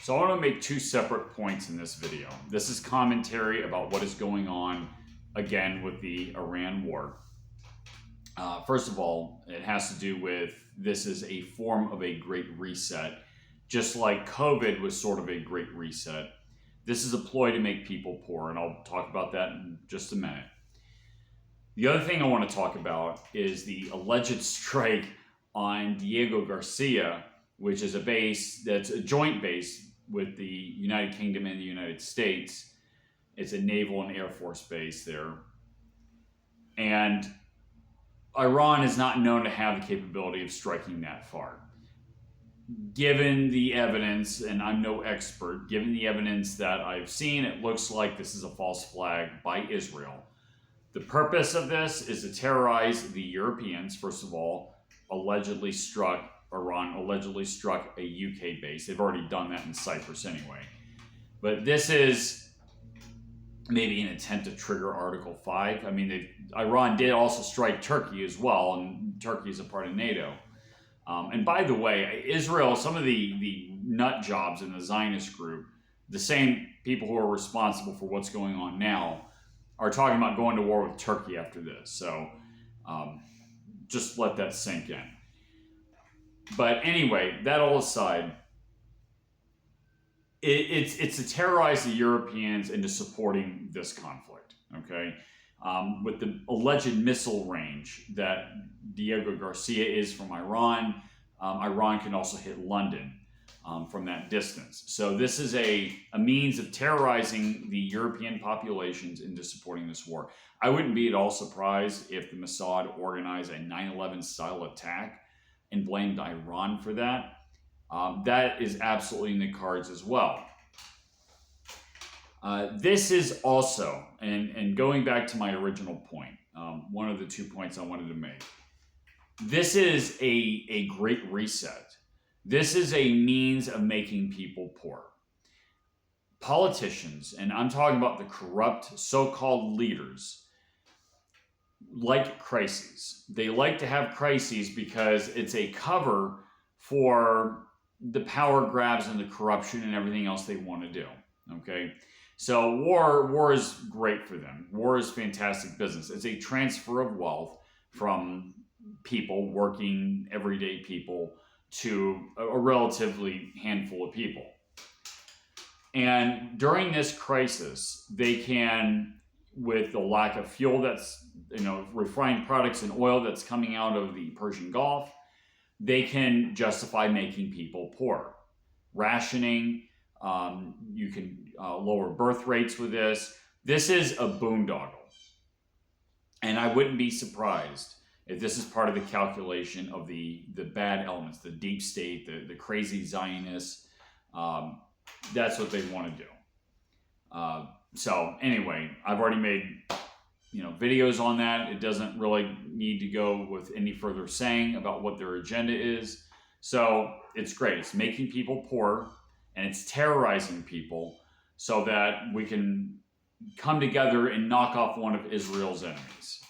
So I want to make two separate points in this video. This is commentary about what is going on, again, with the Iran war. First of all, it has to do with this is a form of a great reset. Just like COVID was sort of a great reset, this is a ploy to make people poor, and I'll talk about that in just a minute. The other thing I want to talk about is the alleged strike on Diego Garcia, which is a base that's a joint base with the United Kingdom and the United States. It's a naval and air force base there. And Iran is not known to have the capability of striking that far. Given the evidence, and I'm no expert, given the evidence that I've seen, it looks like this is a false flag by Israel. The purpose of this is to terrorize the Europeans, first of all. Iran allegedly struck a UK base. They've already done that in Cyprus anyway. But this is maybe an attempt to trigger Article 5. I mean, Iran did also strike Turkey as well, and Turkey is a part of NATO. And by the way, Israel, some of the nut jobs in the Zionist group, the same people who are responsible for what's going on now, are talking about going to war with Turkey after this. So just let that sink in. But anyway, that all aside, it's to terrorize the Europeans into supporting this conflict, okay? With the alleged missile range that Diego Garcia is from Iran, Iran can also hit London from that distance. So this is a means of terrorizing the European populations into supporting this war. I wouldn't be at all surprised if the Mossad organized a 9/11 style attack and blamed Iran for that. That is absolutely in the cards as well. This is also, and going back to my original point, one of the 2 points I wanted to make. This is a great reset. This is a means of making people poor. Politicians, and I'm talking about the corrupt so-called leaders, like crises. They like to have crises because it's a cover for the power grabs and the corruption and everything else they want to do, okay? So war is great for them. War is fantastic business. It's a transfer of wealth from people, working everyday people, to a relatively handful of people. And during this crisis, they can, with the lack of fuel that's, refined products and oil that's coming out of the Persian Gulf, they can justify making people poor. Rationing, you can lower birth rates with this. This is a boondoggle. And I wouldn't be surprised if this is part of the calculation of the bad elements, the deep state, the crazy Zionists. That's what they want to do. So anyway, I've already made videos on that. It doesn't really need to go with any further saying about what their agenda is. So it's great. It's making people poor, and it's terrorizing people so that we can come together and knock off one of Israel's enemies.